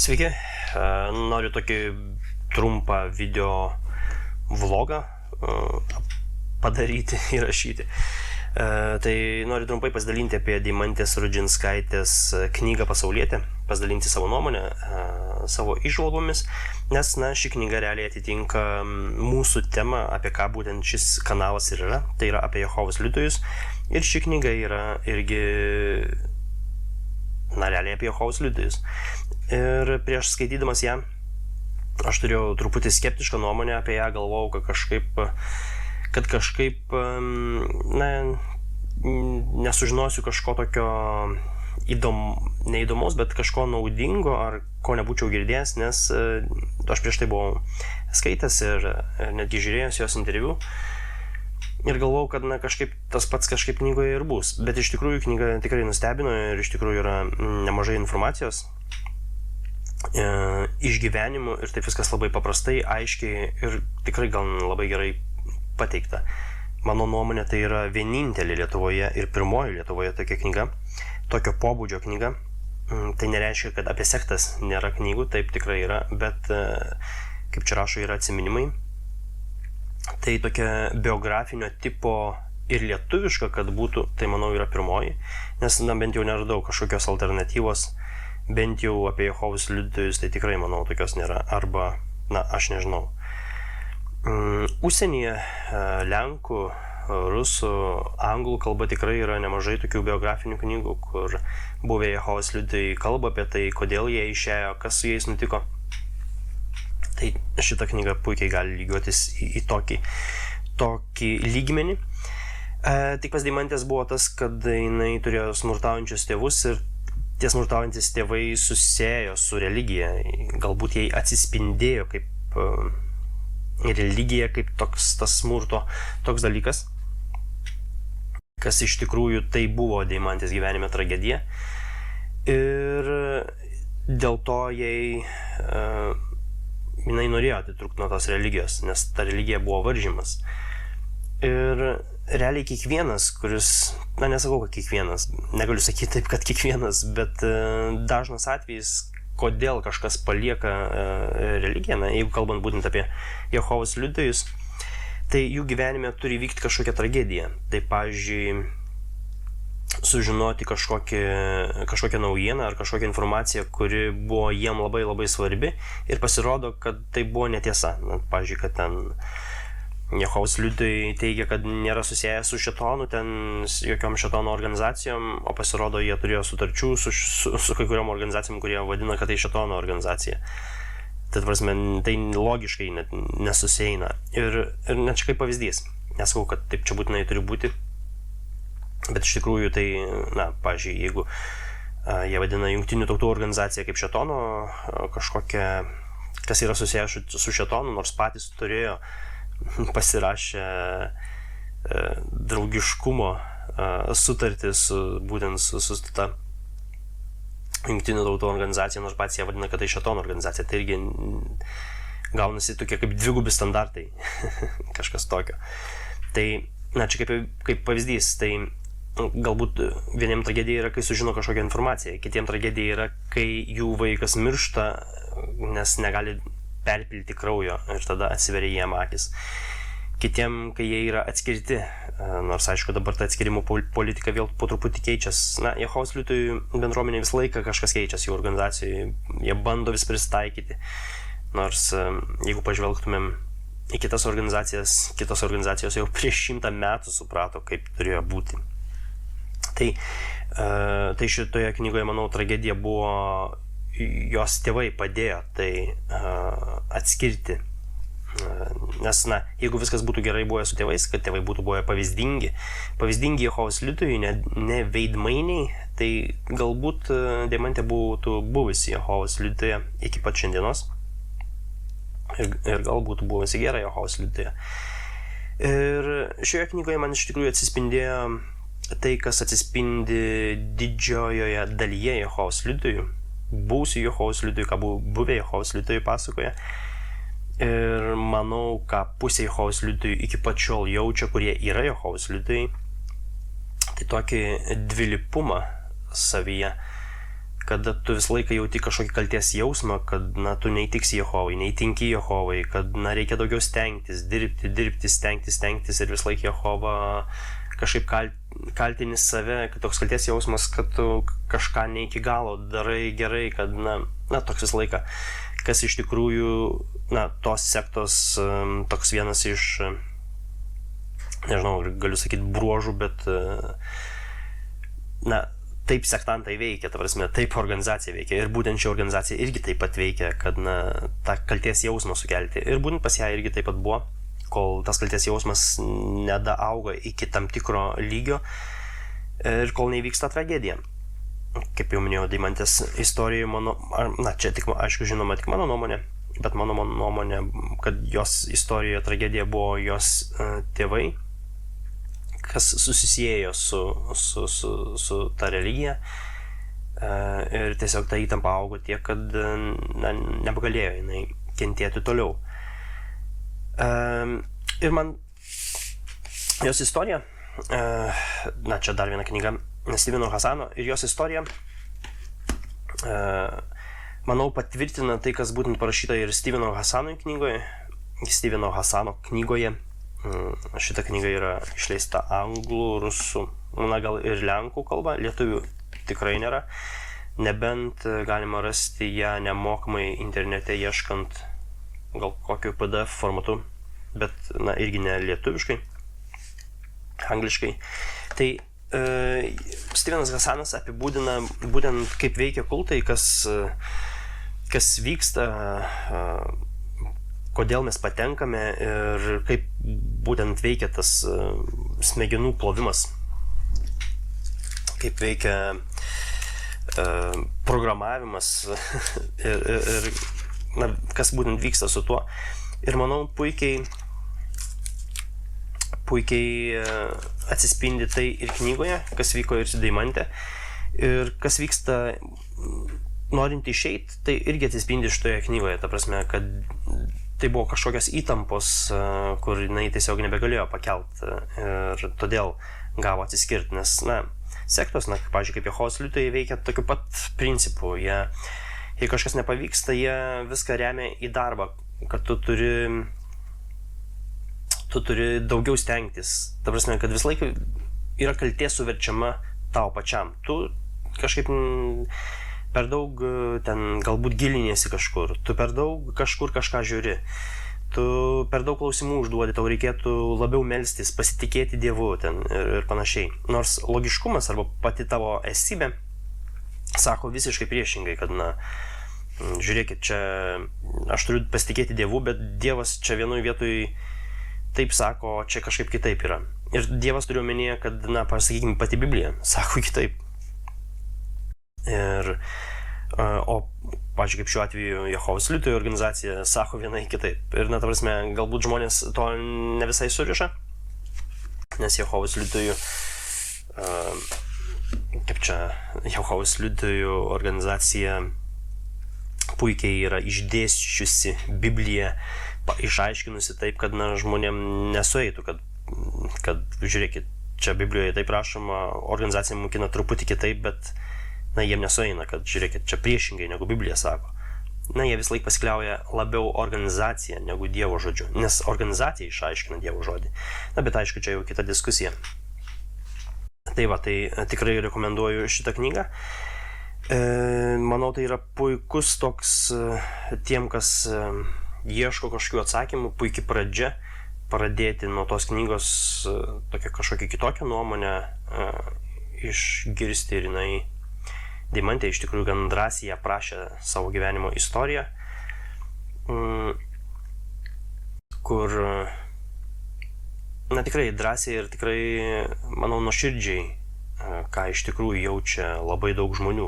Sveiki, noriu tokį trumpą video vlogą padaryti, įrašyti. Tai noriu trumpai pasidalinti apie Deimantės Rudžinskaitės knygą Pasaulietė, pasidalinti savo nuomonę, savo įžvalgomis, nes ši knyga realiai atitinka mūsų temą, apie ką būtent šis kanalas ir yra, tai yra apie Jehovos liudytojus, ir ši knyga yra irgi realiai apie Jehovos liudytojus. Ir prieš skaitydamas ją, aš turėjau truputį skeptišką nuomonę apie ją, galvojau, kad kažkaip nesužinosiu kažko tokio neįdomaus, bet kažko naudingo, ar ko nebūčiau girdėjęs, nes aš prieš tai buvau skaitęs ir netgi žiūrėjęs jos interviu. Ir galvojau, kad kažkaip tas pats kažkaip knygoje ir bus. Bet iš tikrųjų knyga tikrai nustebino ir iš tikrųjų yra nemažai informacijos, išgyvenimų ir taip viskas labai paprastai, aiškiai ir tikrai gal labai gerai pateikta. Mano nuomonė, tai yra vienintelė Lietuvoje ir pirmoji Lietuvoje tokia knyga, tokio pobūdžio knyga. Tai nereiškia, kad apie sektas nėra knygų, taip tikrai yra, bet kaip čia rašo, yra atsiminimai. Tai tokia biografinio tipo ir lietuviška, kad būtų, tai manau yra pirmoji, nes bent jau neradau kažkokios alternatyvos, bent jau apie Jehovos liudytojus, tai tikrai manau tokios nėra, arba, aš nežinau. Užsienyje lenkų, rusų, anglų kalba tikrai yra nemažai tokių biografinių knygų, kur buvę Jehovos liudytojai kalba apie tai, kodėl jie išėjo, kas su jais nutiko. Tai šita knyga puikiai gali lygiuotis į tokį lygmenį. Tik pas Deimantės buvo tas, kad jinai turėjo smurtaujančius tėvus ir tie smurtaujantis tėvai susėjo su religija. Galbūt jai atsispindėjo kaip religija, kaip tas smurto toks dalykas, kas iš tikrųjų tai buvo Deimantės gyvenime tragedija. Ir dėl to jinai norėjo atitrūkti nuo tos religijos, nes ta religija buvo varžymas. Ir realiai kiekvienas, kuris, nesakau, kad kiekvienas, negaliu sakyti taip, kad kiekvienas, bet dažnas atvejis, kodėl kažkas palieka religiją, jeigu kalbant būtent apie Jehovos liudytojus, tai jų gyvenime turi vykti kažkokia tragedija. Tai, pavyzdžiui, sužinoti kažkokią naujieną ar kažkokią informaciją, kuri buvo jiem labai labai svarbi ir pasirodo, kad tai buvo netiesa. Pavyzdžiui, kad ten Jehovos liudytojai teigia, kad nėra susiję su šėtonu, ten jokiom šėtono organizacijom, o pasirodo, jie turėjo sutarčių su kai kuriom organizacijom, kurie vadina, kad tai šėtono organizacija. Tai logiškai net nesusieina. Ir net čia kaip pavyzdys. Nesakau, kad taip čia būtinai turi būti, bet iš tikrųjų tai, pavyzdžiui, jeigu jie vadina Jungtinių tautų organizaciją kaip šėtono kažkokią, kas yra susiję su šėtonu, nors patys turėjo pasirašė draugiškumo sutartį būtent su ta Jungtinių tautų organizacija, nors patys jie vadina, kad tai šėtono organizacija. Tai irgi gaunasi tokie kaip dvigubi standartai, kažkas tokio. Tai, čia kaip pavyzdys, tai galbūt vieniem tragedija yra, kai sužino kažkokią informaciją, kitiem tragedija yra, kai jų vaikas miršta, nes negali perpilti kraujo ir tada atsiveria jiem akis. Kitiem, kai jie yra atskirti, nors aišku dabar ta atskirimo politika vėl po truputį keičias. Jehovos liudytojų bendruomenė visą laiką kažkas keičiasi jų organizacijoje, jie bando vis pristaikyti. Nors jeigu pažvelgtumėm į kitos organizacijos jau prieš 100 metų suprato, kaip turėjo būti. Tai šitoje knygoje, manau, tragedija buvo, jos tėvai padėjo tai atskirti. Nes, jeigu viskas būtų gerai buvę su tėvais, kad tėvai būtų buvę pavyzdingi Jehovos liudytojai, ne veidmainiai, tai galbūt Deimantė būtų buvusi Jehovos liudytoja iki pat šiandienos ir galbūt buvusi gera Jehovos liudytoja. Ir šioje knygoje man iš tikrųjų atsispindėjo tai, kas atsispindi didžiojoje dalyje Jehovos liudytojų, buvusių Jehovos liudytojų, ką buvę Jehovos liudytojai pasakoja. Ir manau, ką pusė Jehovos liudytojų iki pat šiol jaučia, kurie yra Jehovos liudytojai, tai tokį dvilypumą savyje, kada tu visą laiką jauti kažkokį kalties jausmą, kad tu neįtiksi Jehovai, neįtinki Jehovai, kad reikia daugiau stengtis, dirbti, stengtis ir visą laiką Jehova kažkaip kaltini save, kad toks kalties jausmas, kad tu kažką ne iki galo darai gerai, kad toks visą laiką, kas iš tikrųjų, tos sektos toks vienas iš, nežinau, galiu sakyti bruožų, bet taip sektantai veikia, ta prasme, taip organizacija veikia ir būtent ši organizacija irgi taip pat veikia, kad tą kalties jausmą sukelti ir būtent pas ją irgi taip pat buvo, kol tas kalties jausmas nedaauga iki tam tikro lygio ir kol neįvyksta tragedija. Kaip jau minėjau, Deimantės istorijoje čia tik, aišku, žinoma, tik mano nuomonė, bet mano nuomonė, kad jos istorijoje tragedija buvo jos tėvai, kas susisiejo su ta religija ir tiesiog ta įtampa augo tiek, kad nebegalėjo jinai kentėti toliau. Ir man jos istorija, čia dar viena knyga Steveno Hasano ir jos istorija, manau, patvirtina tai, kas būtent parašyta ir Steveno Hasano knygoje. Šita knyga yra išleista anglų, rusų, gal ir lenkų kalba, lietuvių tikrai nėra, nebent galima rasti ją nemokamai internete ieškant gal kokiu PDF formatu, bet irgi ne lietuviškai, angliškai. Tai Stevenas Hasanas apibūdina būtent kaip veikia kultai, kas vyksta, kodėl mes patenkame ir kaip būtent veikia tas smegenų plovimas, kaip veikia programavimas ir kas būtent vyksta su tuo. Ir manau, puikiai atsispindi tai ir knygoje, kas vyko ir su Deimante, ir kas vyksta norint išeiti, tai irgi atsispindi šitoje knygoje, ta prasme, kad tai buvo kažkokios įtampos, kur jinai tiesiog nebegalėjo pakelt ir todėl gavo atsiskirti, nes, sektos, pavyzdžiui, kaip Jehovos liudytojai veikia tokiu pat principu, jei kažkas nepavyksta, jie viską remia į darbą, kad tu turi daugiau stengtis, ta prasme, kad visą laiką yra kaltė suverčiama tau pačiam, tu kažkaip per daug ten galbūt giliniesi kažkur, tu per daug kažkur kažką žiūri, tu per daug klausimų užduodi, tau reikėtų labiau melstis, pasitikėti Dievu ten ir panašiai. Nors logiškumas arba pati tavo esybė sako visiškai priešingai, kad žiūrėkit, čia aš turiu pasitikėti Dievu, bet Dievas čia vienoj vietoj taip sako, čia kažkaip kitaip yra. Ir Dievas turiu omenyje, kad, pasakykime, pati Biblija sako kitaip. O, pavyzdžiui, kaip šiuo atveju Jehovos liudytojų organizacija sako vienai kitaip. Ir, ta prasme, galbūt žmonės to ne visai suriša, nes Jehovos liudytojų, Jehovos liudytojų organizacija puikiai yra išdėsčiusi Bibliją, išaiškinusi taip, kad žmonėm nesueitų, kad žiūrėkit, čia Biblijoje taip rašoma, organizacija mokina truputį kitaip, bet jiem nesueina, kad žiūrėkit, čia priešingai negu Biblija sako. Jie vis laik pasikliauja labiau organizaciją negu Dievo žodžiu, nes organizacija išaiškina Dievo žodį. Bet aišku, čia jau kita diskusija. Tai tikrai rekomenduoju šitą knygą. Manau, tai yra puikus toks tiem, kas ieško kažkokių atsakymų, puikiai pradžia pradėti nuo tos knygos tokią kažkokią kitokią nuomonę išgirsti ir jinai Deimantė iš tikrųjų gan drąsiai aprašė savo gyvenimo istoriją, kur, tikrai drąsiai ir tikrai, manau, nuoširdžiai, ką iš tikrųjų jaučia labai daug žmonių.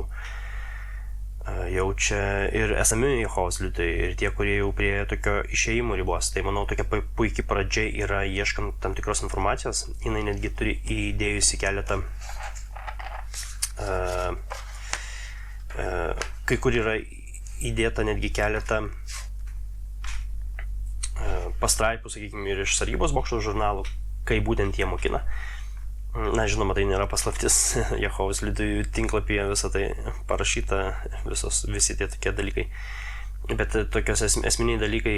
Jaučia ir esami Jehovos liudytojai, ir tie, kurie jau prie tokio išėjimo ribos. Tai, manau, tokia puikiai pradžia yra ieškant tam tikros informacijos. Jinai netgi turi įdėjusi keletą kai kur yra įdėta netgi keletą pastraipų, sakykime, ir iš Sargybos bokšto žurnalų, kai būtent jie mokina. Na, žinoma, tai nėra paslaptis. Jehovos liudytojų tinklapyje visą tai parašyta, visi tie tokie dalykai. Bet tokios esminiai dalykai,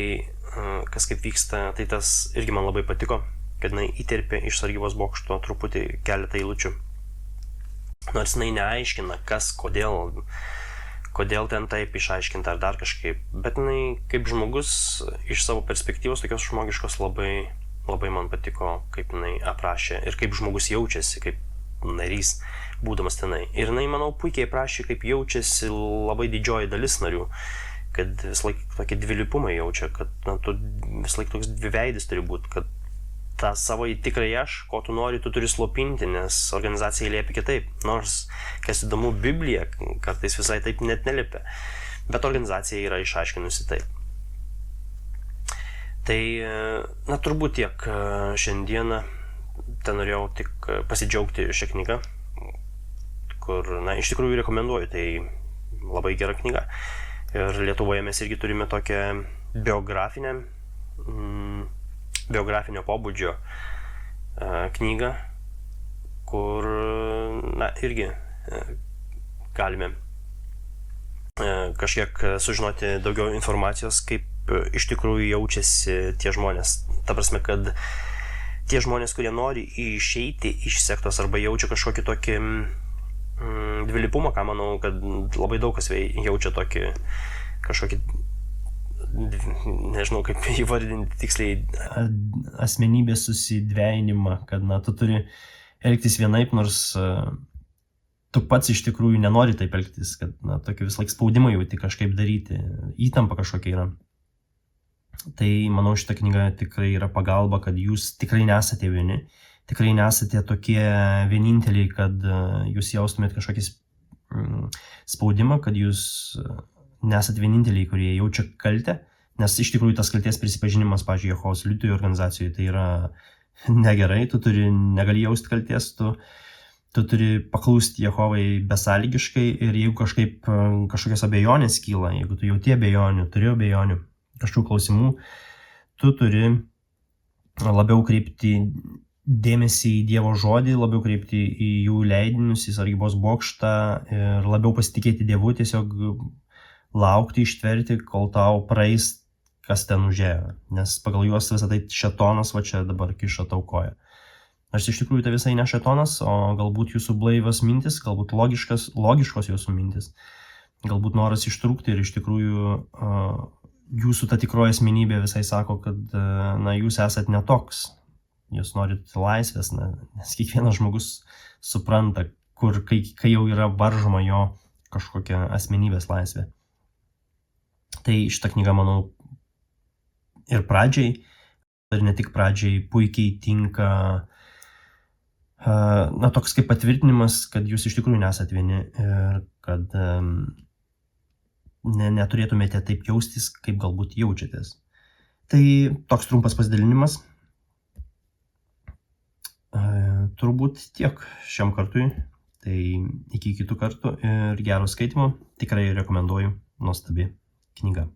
kas kaip vyksta, tai tas irgi man labai patiko, kad jinai įterpė iš sargybos bokšto truputį keletą eilučių. Nors jinai neaiškina, kas, kodėl ten taip išaiškinta ar dar kažkaip. Bet jinai kaip žmogus iš savo perspektyvos, tokios žmogiškos, labai man patiko, kaip jinai aprašė ir kaip žmogus jaučiasi, kaip narys būdamas tenai. Ir jinai, manau, puikiai aprašė, kaip jaučiasi labai didžioji dalis narių, kad vis laik tokį dvilypumą jaučia, kad tu vis laik toks dviveidis turi būti, kad tą savo tikrai aš, ko tu nori, tu turi slopinti, nes organizacija liepia kitaip. Nors, kas įdomu, Biblija kartais visai taip net neliepia, bet organizacija yra išaiškinusi taip. Tai, turbūt tiek šiandieną, ten norėjau tik pasidžiaugti šią knygą, kur, iš tikrųjų rekomenduoju, tai labai gera knyga. Ir Lietuvoje mes irgi turime tokią biografinio pobūdžio knygą, kur, irgi galime kažkiek sužinoti daugiau informacijos, kaip iš tikrųjų jaučiasi tie žmonės. Ta prasme, kad tie žmonės, kurie nori išeiti iš sektos arba jaučia kažkokį tokį dvilypumą, ką manau, kad labai daug kas jaučia tokį kažkokį, nežinau kaip įvardinti tiksliai, asmenybės susidvejinimą, kad tu turi elgtis vienaip, nors tu pats iš tikrųjų nenori taip elgtis, kad tokį vis laik spaudimą jauti kažkaip daryti, įtampa kažkokia yra. Tai manau, šita knyga tikrai yra pagalba, kad jūs tikrai nesate vieni, tikrai nesate tokie vieninteliai, kad jūs jaustumėt kažkokį spaudimą, kad jūs nesate vieninteliai, kurie jaučia kaltę, nes iš tikrųjų tas kaltės prisipažinimas, pavyzdžiui, Jehovos liudytojų organizacijoje, tai yra negerai, tu negali jausti kaltės, tu turi paklausti Jehovai besąlygiškai ir jeigu kažkokios abejonės kyla, jeigu tu jauti abejonių, turi abejonių, kažkokių klausimų, tu turi labiau kreipti dėmesį į Dievo žodį, labiau kreipti į jų leidinius, į sargybos bokštą ir labiau pasitikėti Dievu, tiesiog laukti, ištverti, kol tau praeis, kas ten užėjo. Nes pagal juos visą tai šėtonas va čia dabar kiša tau koją. Nors iš tikrųjų tai visai ne šėtonas, o galbūt jūsų blaivios mintis, galbūt logiškos jūsų mintis, galbūt noras ištrūkti ir iš tikrųjų jūsų ta tikroji asmenybė visai sako, kad jūs esat netoks, jūs norit laisvės, nes kiekvienas žmogus supranta, kai jau yra varžoma jo kažkokia asmenybės laisvė. Tai šitą knygą, manau, ir pradžiai, ir ne tik pradžiai, puikiai tinka toks kaip patvirtinimas, kad jūs iš tikrųjų nesat vieni ir kad neturėtumėte taip jaustis, kaip galbūt jaučiatės. Tai toks trumpas pasidalinimas. Turbūt tiek šiam kartui. Tai iki kitų kartų ir gero skaitimo. Tikrai rekomenduoju, nuostabi knyga.